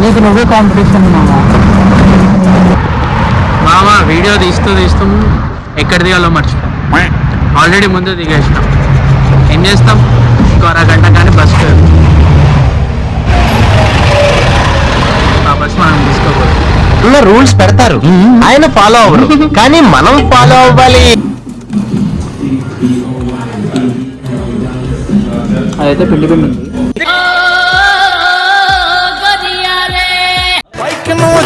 నీకు నువ్వే కాంపిటీషన్ మామ. వీడియో తీస్తూ ఎక్కడ దిగాలో మర్చిపో. ఆల్రెడీ ముందు దిగేసినాం. ఏం చేస్తాం, ఇంకో అరగంట కానీ బస్ ఆ బస్ మనం తీసుకోకూడదు. రూల్స్ పెడతారు, ఆయన ఫాలో అవ్వరు, కానీ మనం ఫాలో అవ్వాలి. అదైతే పిండి ఉంది.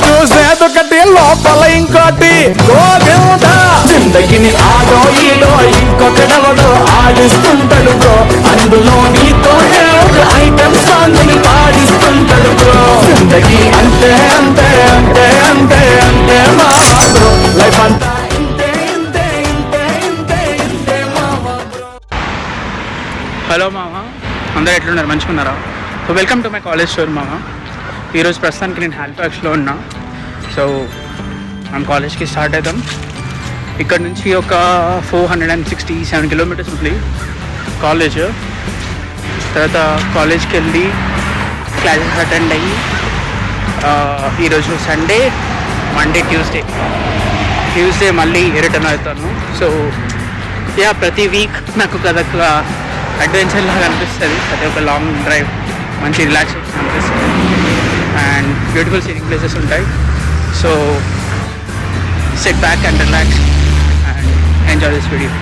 చూసేదొకటి లోపల ఇంకోటి జిందగిని ఆడో ఈడో ఇంకొకడెవడో ఆడిస్తుంటాడు బ్రో. అందులో నీతో ఐటమ్ సాంగ్ ని పాడిస్తుంటాడు బ్రో. జిందగి అంతే అంతే అంతే అంతే అంతే మావా బ్రో. లైఫ్ అంతా ఇంతే ఇంతే ఇంతే ఇంతే ఇంతే మావా బ్రో. హలో మామ, అందరూ ఎట్లున్నారు? మంచిగున్నారా? So welcome to my college store మామ. ఈరోజు ప్రస్తుతానికి నేను హాలిఫాక్స్లో ఉన్నా. సో మనం కాలేజ్కి స్టార్ట్ అవుతాం. ఇక్కడ నుంచి ఒక 467 కిలోమీటర్స్ ఉంది కాలేజ్. తర్వాత కాలేజ్కి వెళ్ళి క్లాసెస్ అటెండ్ అయ్యి ఈరోజు సండే, మండే, ట్యూస్డే మళ్ళీ రిటర్న్ అవుతాను. సో యా, ప్రతి వీక్ నాకు అదొక అడ్వెంచర్ లాగా అనిపిస్తుంది. అది ఒక లాంగ్ డ్రైవ్, మంచి రిలాక్సేషన్ అనిపిస్తుంది అండ్ బ్యూటిఫుల్ సీనింగ్ ప్లేసెస్ ఉంటాయి. So SIT back and relax and enjoy this video.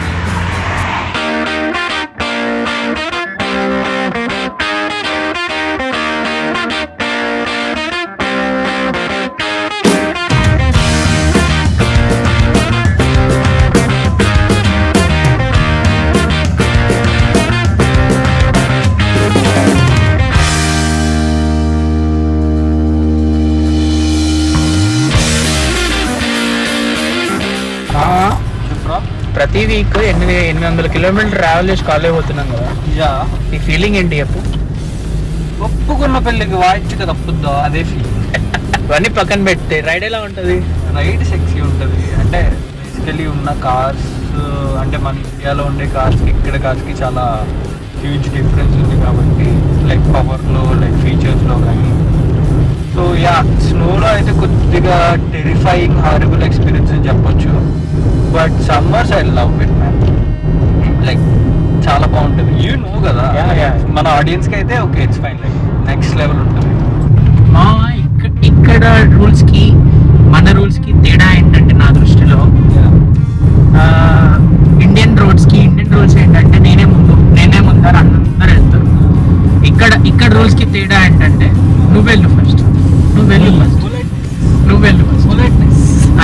ప్రతి వీక్ 800 కిలోమీటర్ ట్రావెల్ చేసి కాలేజ్ పోతున్నాం కదా. ఈ ఫీలింగ్ ఏంటి చెప్పు? ఒప్పుకున్న పెళ్ళికి వాయించక తప్పుద్దా, అదే ఫీలింగ్. ఇవన్నీ పక్కన పెడితే రైడ్ ఎలా ఉంటుంది? రైడ్ సెక్సీ ఉంటుంది. అంటే బేసికలీ ఉన్న కార్స్, అంటే మన ఇండియాలో ఉండే కార్స్కి ఇక్కడ కార్స్కి చాలా హ్యూజ్ డిఫరెన్స్ ఉంది కాబట్టి, లైక్ పవర్లో, లైక్ ఫీచర్స్లో కానీ. సో యా, స్నోలో అయితే కొద్దిగా టెరిఫైయింగ్, హారబుల్ ఎక్స్పీరియన్స్ అని చెప్పొచ్చు. But summers I love it man. Like చాలా బాగుంటుంది. యూ నో కదా, మన ఆడియన్స్కి అయితే okay, it's fine. Like next level ఉంటుంది. ఇక్కడ రూల్స్కి మన రూల్స్కి తేడా ఏంటంటే, నా దృష్టిలో ఇండియన్ రూల్స్ ఏంటంటే నేనే ముందర అందరూ వెళ్తారు. ఇక్కడ రూల్స్కి తేడా ఏంటంటే నువ్వు వెళ్ళు ఫస్ట్.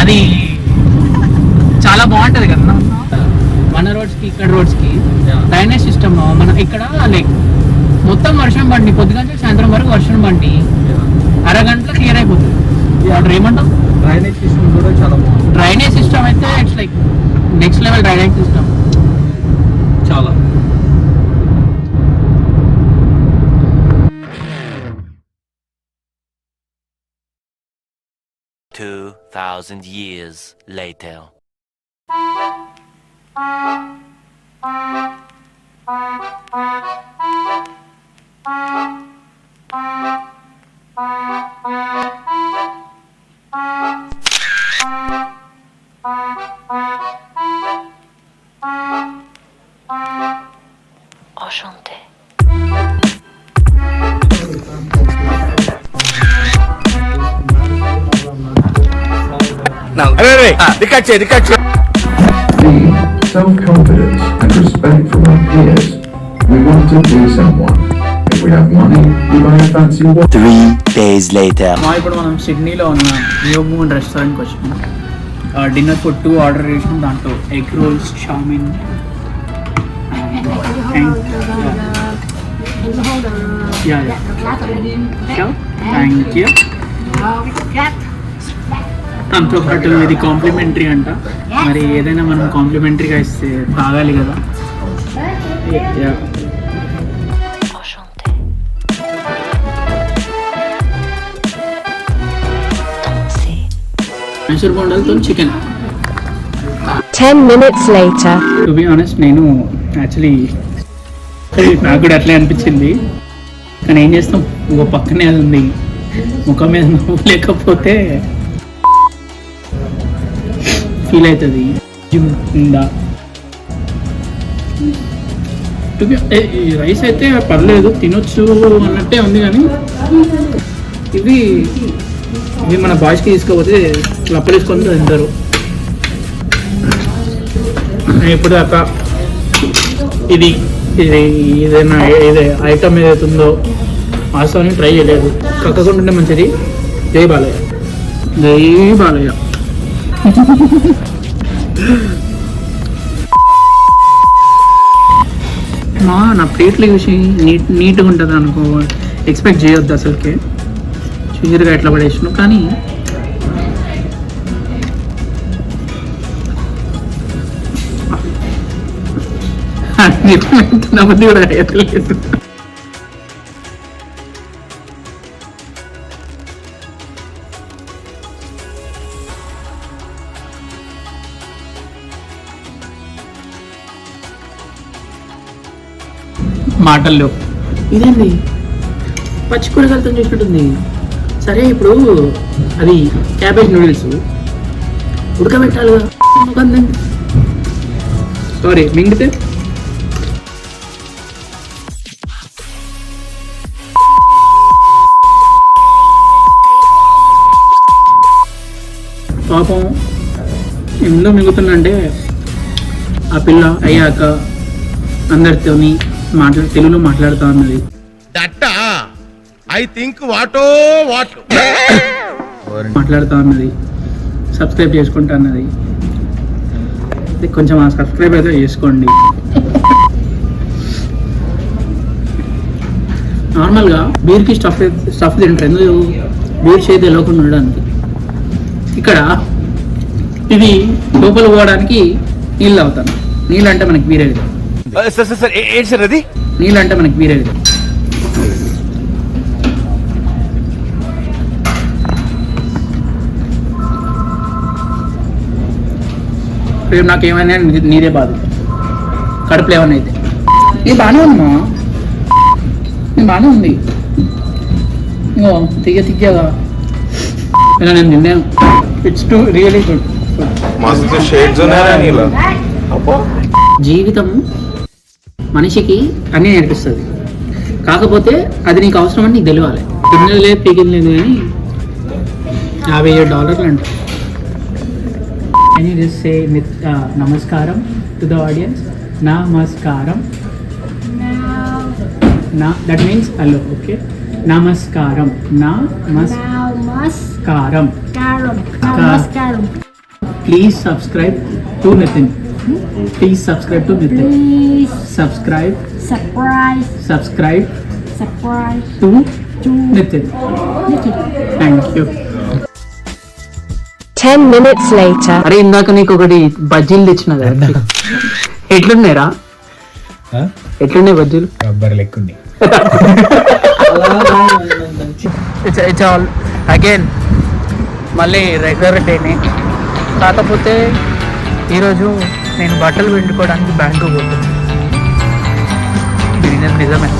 అది చాలా బాగుంటుంది కదా. మన రోడ్స్కి ఇక్కడ రోడ్స్కి డ్రైనేజ్ సిస్టమ్ మన ఇక్కడ లైక్ మొత్తం వర్షం పడి పొద్దుగంటే సాయంత్రం వరకు వర్షం పడి అరగంటలో క్లియర్ అయిపోతుంది. అక్కడ ఏమంటావు? డ్రైనేజ్ సిస్టమ్ కూడా చాలా బాగుంది. డ్రైనేజ్ సిస్టమ్ అయితే it's like next level drainage system చాలా. $2,000 years later. Enchanté. Self-confidence and respect from our peers. We want to be someone. If we have money, we buy a fancy watch. 3 days later. ఇప్పుడు మనం సిడ్నీలో ఉన్న new moon రెస్టారెంట్కి వచ్చినాం. Dinner food 2 order చేసినాం. దాంట్లో egg rolls, చామిన్, thank you. దాంతో పాటు ఇది కాంప్లిమెంటరీ అంట. మరి ఏదైనా మనం కాంప్లిమెంటరీగా ఇస్తే తాగాలి కదా. మైసూర్ బోండాలతో chicken. 10 minutes later. To be honest, నేను యాక్చువల్లీ నాకు కూడా అట్లే అనిపించింది. కానీ ఏం చేస్తాం, ఇంకో పక్కనే అది ఉంది. ముఖం మీద నవ్వు లేకపోతే ఫీల్ అవుతుంది ఉందా. రైస్ అయితే పర్లేదు తినొచ్చు అన్నట్టే ఉంది, కానీ ఇవి మన బాయ్స్కి తీసుకోపోతే లప్పలేసుకొని తింటారు. ఇప్పుడు దాకా ఇది ఏదైనా ఐటమ్ ఏదైతుందో వాస్తవాన్ని ట్రై చేయలేదు. కక్కకుండా మంచిది. జై బాలయ్య, జై బాలయ్య. నా ప్లేట్లు చూసి నీట్గా ఉంటుంది అనుకో, ఎక్స్పెక్ట్ చేయొద్దు అసలుకే. చూసిరుగా ఎట్లా పడేసినావు, కానీ నమ్మది కూడా లేదు. మాటల్లో ఇదేంది పచ్చి కూరగాయలతో చేసినట్టుంది. సరే ఇప్పుడు అది క్యాబేజ్ నూడిల్స్ ఉడకబెట్టాలిగా, సారీ మింగితే పాపం ఎందులో మిగుతుందంటే ఆ పిల్ల అయ్యాక అందరితోని తెలుగులో మాట్లాడుతూ ఉన్నది. మాట్లాడుతూ ఉన్నది, సబ్స్క్రైబ్ చేసుకుంటా అన్నది. కొంచెం ఆ సబ్స్క్రైబ్ అయితే చేసుకోండి. నార్మల్గా బీర్కి స్టఫ్ తింటారు, ఎందుకు బీర్ చేతి తెలియకుండా ఉండడానికి. ఇక్కడ ఇది లోపల పోవడానికి నీళ్ళు అవుతాను. నీళ్ళు అంటే మనకి బీరే కదా, నీళ్ళు అంటే మనకి బీరే కదా. రేపు నాకు ఏమైనా నీదే బాధ, కడుపులో ఏమన్నా అయితే. ఇది బాగానే ఉందమ్మా, ఇది బాగానే ఉంది. ఇంకో తియ్యగా ఇలా నేను తిన్నాను. It's to really good. జీవితం మనిషికి అన్నీ నేర్పిస్తుంది, కాకపోతే అది నీకు అవసరం అని నీకు తెలియాలి. తిన్నది లేదు పీకింది లేదు, కానీ $57 అంట. Can you just say namaskaram to the audience? Namaskaram. That means hello, okay? Namaskaram. Namaskaram. Namaskaram. Please subscribe to Nitin. Please subscribe to Nitin. Please subscribe to Nitin. Thank you. 10 minutes later. అరే ఇందాక నీకు ఒకటి బజ్జీలు తెచ్చిన కదా, ఎట్లున్నాయిరా? ఎట్లున్నాయి బజ్జీలు? Rubber లెక్కుంది. It's all again మళ్ళీ రెగ్యులర్ డేని. కాకపోతే ఈరోజు నేను బట్టలు పిండుకోవడానికి బ్యాంకు పోతున్నాను. నిజమే.